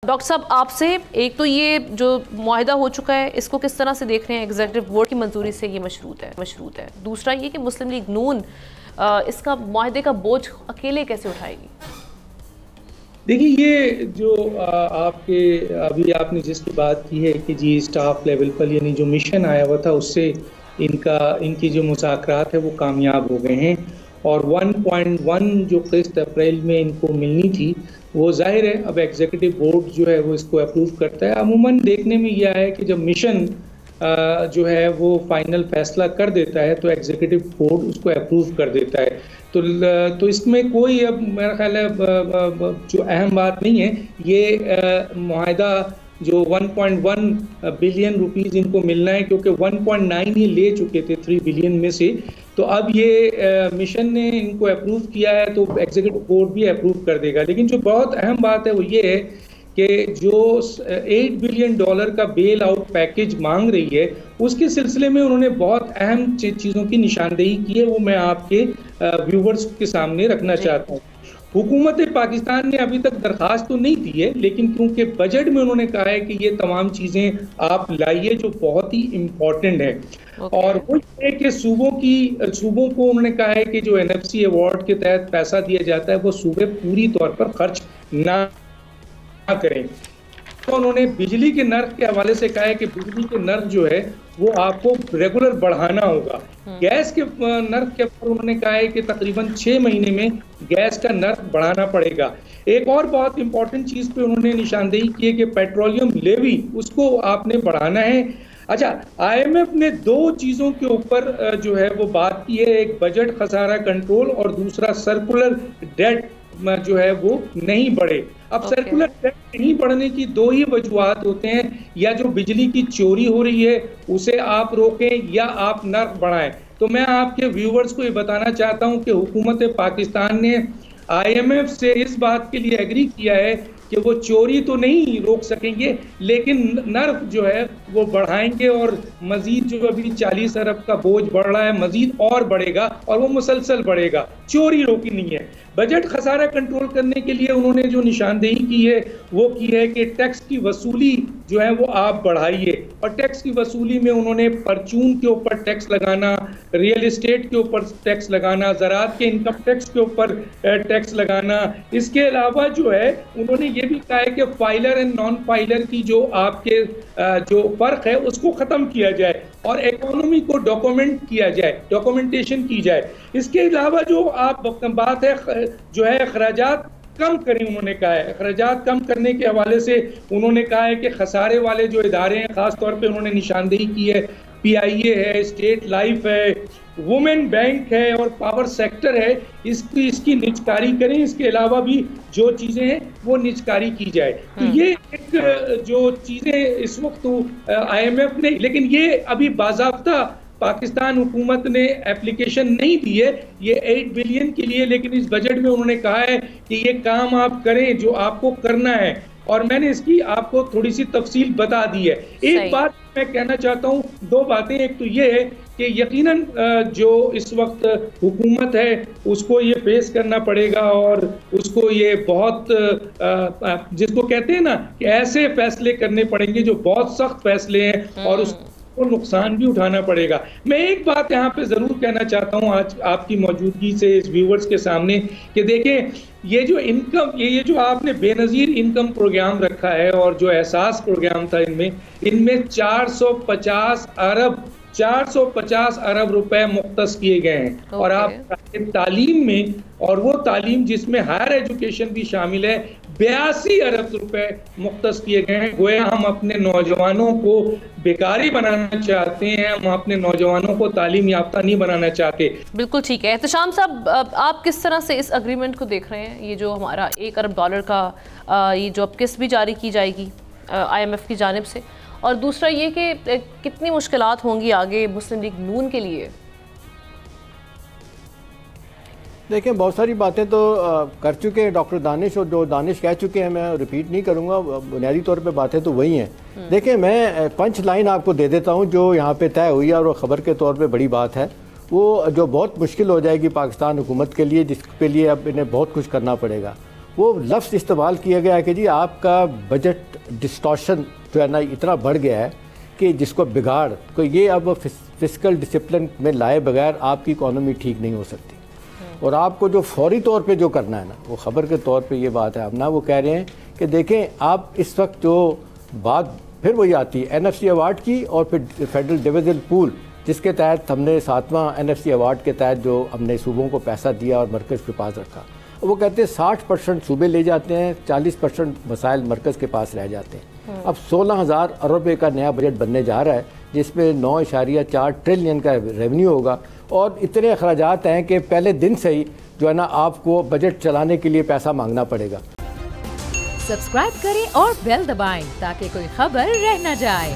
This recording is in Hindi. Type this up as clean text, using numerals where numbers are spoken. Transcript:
डॉक्टर साहब आपसे एक तो ये जो मुआहिदा हो चुका है इसको किस तरह से देख रहे हैं? एग्जीक्यूटिव बोर्ड की मंजूरी से ये मशरूत है। दूसरा ये कि मुस्लिम लीग नून इसका मुआहिदे का बोझ अकेले कैसे उठाएगी? देखिए, ये जो आपके अभी आपने जिसकी बात की है कि जी स्टाफ लेवल पर यानी जो मिशन आया हुआ था उससे इनकी जो मुज़ाकरात है वो कामयाब हो गए हैं और 1.1 जो किस्त अप्रैल में इनको मिलनी थी वो जाहिर है अब एग्जीक्यूटिव बोर्ड जो है वो इसको अप्रूव करता है। अमूमन देखने में यह है कि जब मिशन जो है वो फाइनल फैसला कर देता है तो एग्जीक्यूटिव बोर्ड उसको अप्रूव कर देता है। तो इसमें कोई अब मेरा ख्याल है जो अहम बात नहीं है। ये मुआहिदा जो 1.1 बिलियन रुपीस इनको मिलना है क्योंकि 1.9 ये ले चुके थे 3 बिलियन में से, तो अब ये मिशन ने इनको अप्रूव किया है तो एग्जीक्यूटिव बोर्ड भी अप्रूव कर देगा। लेकिन जो बहुत अहम बात है वो ये है कि जो $8 बिलियन का बेल आउट पैकेज मांग रही है उसके सिलसिले में उन्होंने बहुत अहम चीज़ों की निशानदेही की है, वो मैं आपके व्यूवर्स के सामने रखना चाहता हूँ। हुकूमत पाकिस्तान ने अभी तक दरखास्त तो नहीं दी है, लेकिन क्योंकि बजट में उन्होंने कहा है कि ये तमाम चीज़ें आप लाइए जो बहुत ही इम्पोर्टेंट है। और वो ये कि सूबों को उन्होंने कहा है कि जो NFC अवार्ड के तहत पैसा दिया जाता है वो सूबे पूरी तौर पर खर्च ना करें। तो उन्होंने बिजली के नर्क के हवाले से कहा है कि बिजली के नर्क जो है वो आपको रेगुलर बढ़ाना होगा। गैस के नर्क के ऊपर उन्होंने कहा है कि तकरीबन 6 महीने में गैस का नर्क बढ़ाना पड़ेगा। एक और बहुत इंपॉर्टेंट चीज़ पे उन्होंने निशानदेही की है कि पेट्रोलियम लेवी उसको आपने बढ़ाना है। अच्छा, IMF ने 2 चीज़ों के ऊपर जो है वो बात की है, एक बजट खसारा कंट्रोल और दूसरा सर्कुलर डेट जो है वो नहीं बढ़े। अब सर्कुलर डेट नहीं बढ़ने की 2 ही वजूहात होते हैं, या जो बिजली की चोरी हो रही है उसे आप रोकें या आप नर्क बढ़ाएं। तो मैं आपके व्यूवर्स को ये बताना चाहता हूं कि हुकूमत पाकिस्तान ने IMF से इस बात के लिए एग्री किया है कि वो चोरी तो नहीं रोक सकेंगे लेकिन नर्क जो है वो बढ़ाएंगे और मजीद जो अभी 40 अरब का बोझ बढ़ रहा है मजीद और बढ़ेगा और वो मुसलसल बढ़ेगा। चोरी रोकी नहीं है। बजट खसारा कंट्रोल करने के लिए उन्होंने जो निशानदेही की है वो की है कि टैक्स की वसूली जो है वो आप बढ़ाइए, और टैक्स की वसूली में उन्होंने परचून के ऊपर टैक्स लगाना, रियल एस्टेट के ऊपर टैक्स लगाना, ज़राअत के इनकम टैक्स के ऊपर टैक्स लगाना। इसके अलावा जो है उन्होंने ये भी कहा है कि फाइलर एंड नॉन फाइलर की जो आपके जो फ़र्क है उसको ख़त्म किया जाए और इकोनॉमी को डॉक्यूमेंट किया जाए, डॉक्यूमेंटेशन की जाए। इसके अलावा जो आप बात है जो है अखराजात कम करें, उन्होंने कहा है अखराजात कम करने के हवाले से उन्होंने कहा है कि खसारे वाले जो इदारे हैं ख़ास तौर पे उन्होंने निशानदेही की है, PIA है, स्टेट लाइफ है, वुमेन बैंक है और पावर सेक्टर है, इसकी निजकारी करें। इसके अलावा भी जो चीज़ें हैं वो निजकारी की जाए। तो ये एक जो चीज़ें इस वक्त IMF ने, लेकिन ये अभी बाज़ाब्ता पाकिस्तान हुकूमत ने एप्लीकेशन नहीं दी है ये 8 बिलियन के लिए, लेकिन इस बजट में उन्होंने कहा है कि ये काम आप करें जो आपको करना है, और मैंने इसकी आपको थोड़ी सी तफसील बता दी है। एक बात मैं कहना चाहता हूँ, 2 बातें। एक तो ये है कि यकीनन जो इस वक्त हुकूमत है उसको ये फेस करना पड़ेगा और उसको ये बहुत जिसको कहते हैं ना कि ऐसे फैसले करने पड़ेंगे जो बहुत सख्त फैसले हैं और उसको नुकसान भी उठाना पड़ेगा। मैं एक बात यहाँ पे ज़रूर कहना चाहता हूँ आज आपकी मौजूदगी से इस व्यूवर्स के सामने कि देखें ये जो इनकम ये जो आपने बेनज़ीर इनकम प्रोग्राम रखा है और जो एहसास प्रोग्राम था इनमें 450 अरब रुपए मुख्तस किए गए हैं। और आप तालीम में, और वो तालीम जिसमें हायर एजुकेशन भी शामिल है, 82 अरब रुपए मुख्तस किए गए हैं। गोया हम अपने नौजवानों को बेकारी बनाना चाहते हैं, हम अपने नौजवानों को तालीम याफ्ता नहीं बनाना चाहते। बिल्कुल ठीक है। एहतशाम साहब, आप किस तरह से इस अग्रीमेंट को देख रहे हैं? ये जो हमारा $1 अरब का ये जो अब किस्त भी जारी की जाएगी IMF की जानिब से, और दूसरा ये कि कितनी मुश्किलात होंगी आगे मुस्लिम लीग नून के लिए? देखें, बहुत सारी बातें तो कर चुके हैं डॉक्टर दानिश, और जो दानिश कह चुके हैं मैं रिपीट नहीं करूंगा, बुनियादी तौर पे बातें तो वही हैं। देखें, मैं 5 लाइन आपको दे देता हूं जो यहाँ पे तय हुई है और वो ख़बर के तौर पे बड़ी बात है, वो जो बहुत मुश्किल हो जाएगी पाकिस्तान हुकूमत के लिए, जिसके लिए अब इन्हें बहुत कुछ करना पड़ेगा। वो लफ्ज़ इस्तेमाल किया गया है कि जी आपका बजट डिस्टॉर्शन जो है ना इतना बढ़ गया है कि जिसको बिगाड़ को ये अब फिस्कल डिसिप्लिन में लाए बगैर आपकी इकॉनमी ठीक नहीं हो सकती। और आपको जो फौरी तौर पे जो करना है ना, वो ख़बर के तौर पे ये बात है। अब ना वो कह रहे हैं कि देखें आप इस वक्त जो बात फिर वही आती है NFC अवार्ड की और फिर फेडरल डिविजन पूल, जिसके तहत हमने 7वां NFC अवार्ड के तहत जो हमने सूबों को पैसा दिया और मरकज़ के पास रखा। वो कहते हैं 60% सूबे ले जाते हैं, 40% मसाइल मरकज़ के पास रह जाते हैं। अब 16,000 अरब रुपये का नया बजट बनने जा रहा है जिसमें 9.4 ट्रिलियन का रेवेन्यू होगा और इतने अखराजात हैं कि पहले दिन से ही जो है ना आपको बजट चलाने के लिए पैसा मांगना पड़ेगा। सब्सक्राइब करें और बेल दबाएं ताकि कोई खबर रह न जाए।